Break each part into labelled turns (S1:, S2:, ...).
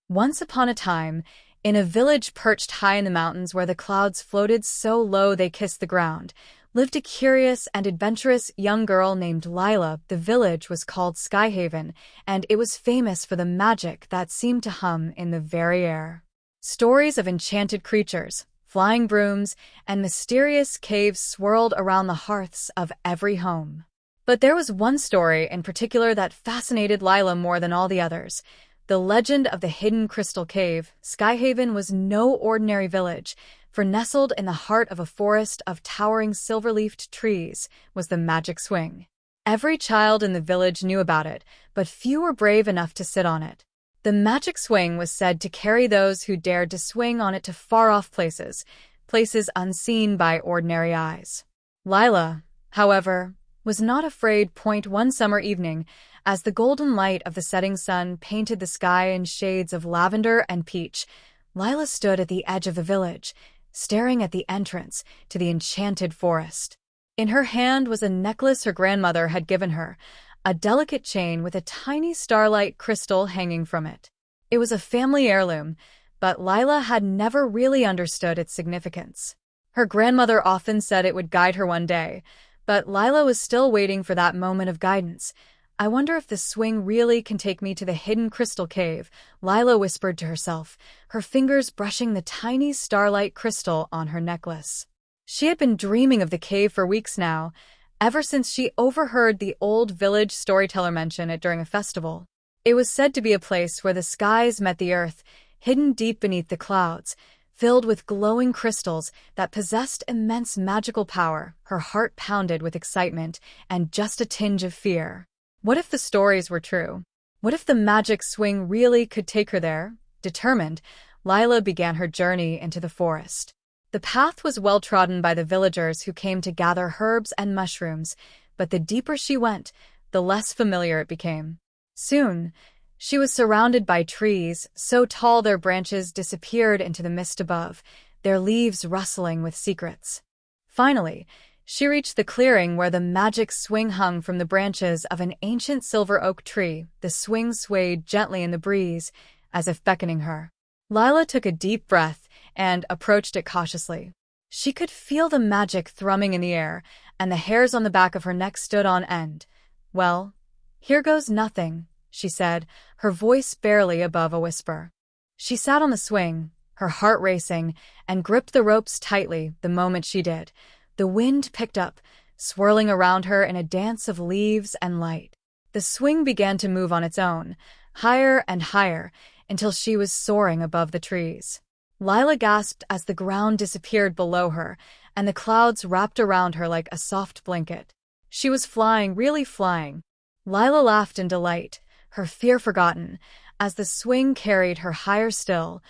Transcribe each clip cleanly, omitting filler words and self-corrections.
S1: Once upon a time, in a village perched high in the mountains where the clouds floated so low they kissed the ground, lived a curious and adventurous young girl named Lila. The village was called Skyhaven, and it was famous for the magic that seemed to hum in the very air. Stories of enchanted creatures, flying brooms, and mysterious caves swirled around the hearths of every home. But there was one story in particular that fascinated Lila more than all the others. The legend of the hidden crystal cave. Skyhaven was no ordinary village, for nestled in the heart of a forest of towering silver-leafed trees was the magic swing. Every child in the village knew about it, but few were brave enough to sit on it. The magic swing was said to carry those who dared to swing on it to far-off places, places unseen by ordinary eyes. Lila, however, was not afraid. One summer evening, as the golden light of the setting sun painted the sky in shades of lavender and peach, Lila stood at the edge of the village, staring at the entrance to the enchanted forest. In her hand was a necklace her grandmother had given her, a delicate chain with a tiny starlight crystal hanging from it. It was a family heirloom, but Lila had never really understood its significance. Her grandmother often said it would guide her one day, but Lila was still waiting for that moment of guidance. "I wonder if the swing really can take me to the hidden crystal cave," Lila whispered to herself, her fingers brushing the tiny starlight crystal on her necklace. She had been dreaming of the cave for weeks now, ever since she overheard the old village storyteller mention it during a festival. It was said to be a place where the skies met the earth, hidden deep beneath the clouds, filled with glowing crystals that possessed immense magical power. Her heart pounded with excitement and just a tinge of fear. What if the stories were true? What if the magic swing really could take her there? Determined, Lila began her journey into the forest. The path was well trodden by the villagers who came to gather herbs and mushrooms, but the deeper she went, the less familiar it became. Soon, she was surrounded by trees, so tall their branches disappeared into the mist above, their leaves rustling with secrets. Finally, she reached the clearing where the magic swing hung from the branches of an ancient silver oak tree. The swing swayed gently in the breeze, as if beckoning her. Lila took a deep breath and approached it cautiously. She could feel the magic thrumming in the air, and the hairs on the back of her neck stood on end. "Well, here goes nothing," she said, her voice barely above a whisper. She sat on the swing, her heart racing, and gripped the ropes tightly. The moment she did, the wind picked up, swirling around her in a dance of leaves and light. The swing began to move on its own, higher and higher, until she was soaring above the trees. Lila gasped as the ground disappeared below her, and the clouds wrapped around her like a soft blanket. She was flying, really flying. Lila laughed in delight, her fear forgotten, as the swing carried her higher still,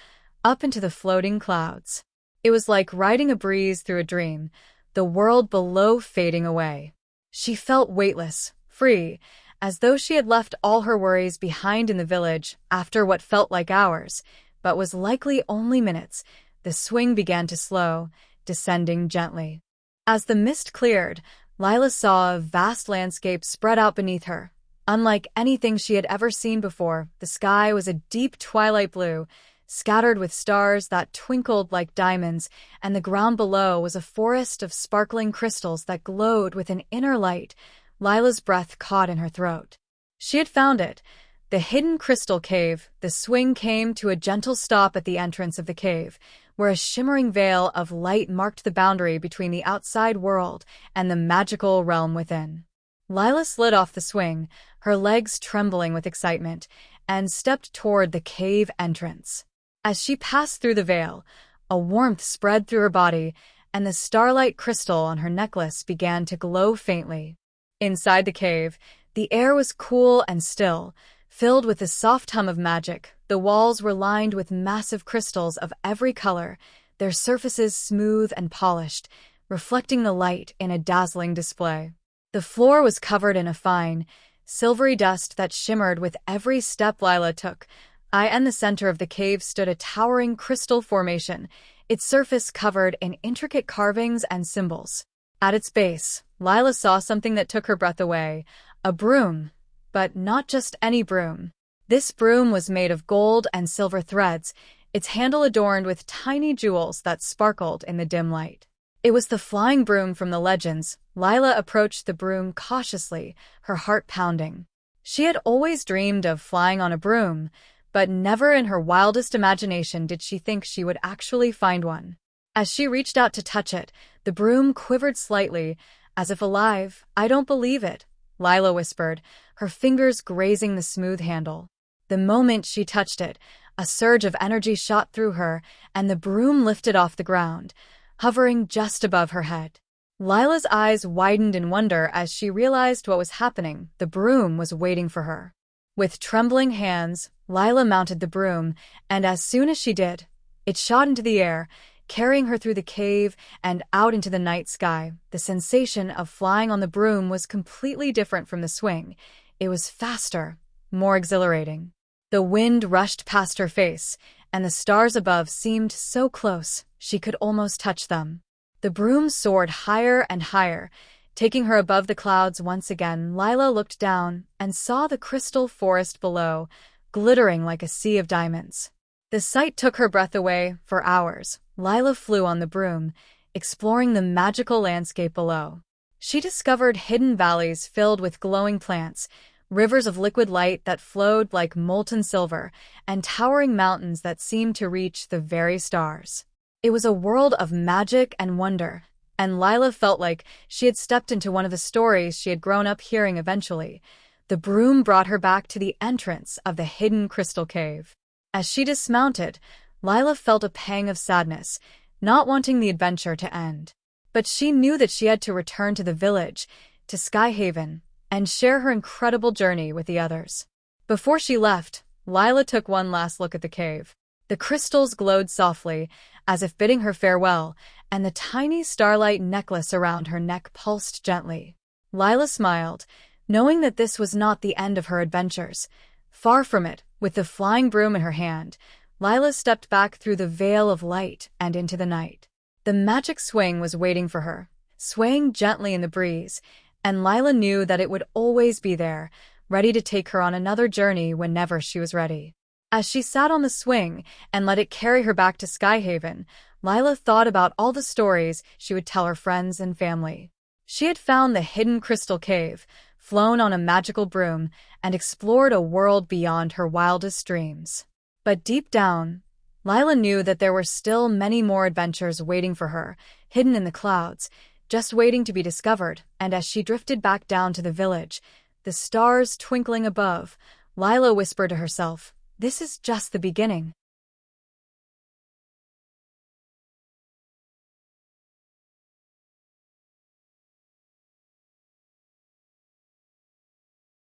S1: up into the floating clouds. It was like riding a breeze through a dream, the world below fading away. She felt weightless, free, as though she had left all her worries behind in the village. After what felt like hours, but was likely only minutes, the swing began to slow, descending gently. As the mist cleared, Lila saw a vast landscape spread out beneath her. Unlike anything she had ever seen before, the sky was a deep twilight blue, scattered with stars that twinkled like diamonds, and the ground below was a forest of sparkling crystals that glowed with an inner light. Lila's breath caught in her throat. She had found it, the hidden crystal cave. The swing came to a gentle stop at the entrance of the cave, where a shimmering veil of light marked the boundary between the outside world and the magical realm within. Lila slid off the swing, her legs trembling with excitement, and stepped toward the cave entrance. As she passed through the veil, a warmth spread through her body, and the starlight crystal on her necklace began to glow faintly. Inside the cave, the air was cool and still, filled with the soft hum of magic. The walls were lined with massive crystals of every color, their surfaces smooth and polished, reflecting the light in a dazzling display. The floor was covered in a fine, silvery dust that shimmered with every step Lila took. In the center of the cave stood a towering crystal formation, its surface covered in intricate carvings and symbols. At its base, Lila saw something that took her breath away, a broom. But not just any broom. This broom was made of gold and silver threads, its handle adorned with tiny jewels that sparkled in the dim light. It was the flying broom from the legends. Lila approached the broom cautiously, her heart pounding. She had always dreamed of flying on a broom, but never in her wildest imagination did she think she would actually find one. As she reached out to touch it, the broom quivered slightly, as if alive. "I don't believe it," Lila whispered, her fingers grazing the smooth handle. The moment she touched it, a surge of energy shot through her, and the broom lifted off the ground, hovering just above her head. Lila's eyes widened in wonder as she realized what was happening. The broom was waiting for her. With trembling hands, Lila mounted the broom, and as soon as she did, it shot into the air, carrying her through the cave and out into the night sky. The sensation of flying on the broom was completely different from the swing. It was faster, more exhilarating. The wind rushed past her face, and the stars above seemed so close she could almost touch them. The broom soared higher and higher, taking her above the clouds once again. Lila looked down and saw the crystal forest below, glittering like a sea of diamonds. The sight took her breath away. For hours, Lila flew on the broom, exploring the magical landscape below. She discovered hidden valleys filled with glowing plants, rivers of liquid light that flowed like molten silver, and towering mountains that seemed to reach the very stars. It was a world of magic and wonder, and Lila felt like she had stepped into one of the stories she had grown up hearing. Eventually, the broom brought her back to the entrance of the hidden crystal cave. As she dismounted, Lila felt a pang of sadness, not wanting the adventure to end. But she knew that she had to return to the village, to Skyhaven, and share her incredible journey with the others. Before she left, Lila took one last look at the cave. The crystals glowed softly, as if bidding her farewell, and the tiny starlight necklace around her neck pulsed gently. Lila smiled, knowing that this was not the end of her adventures. Far from it, with the flying broom in her hand, Lila stepped back through the veil of light and into the night. The magic swing was waiting for her, swaying gently in the breeze, and Lila knew that it would always be there, ready to take her on another journey whenever she was ready. As she sat on the swing and let it carry her back to Skyhaven, Lila thought about all the stories she would tell her friends and family. She had found the hidden crystal cave, flown on a magical broom, and explored a world beyond her wildest dreams. But deep down, Lila knew that there were still many more adventures waiting for her, hidden in the clouds, just waiting to be discovered. And as she drifted back down to the village, the stars twinkling above, Lila whispered to herself, "This is just the beginning."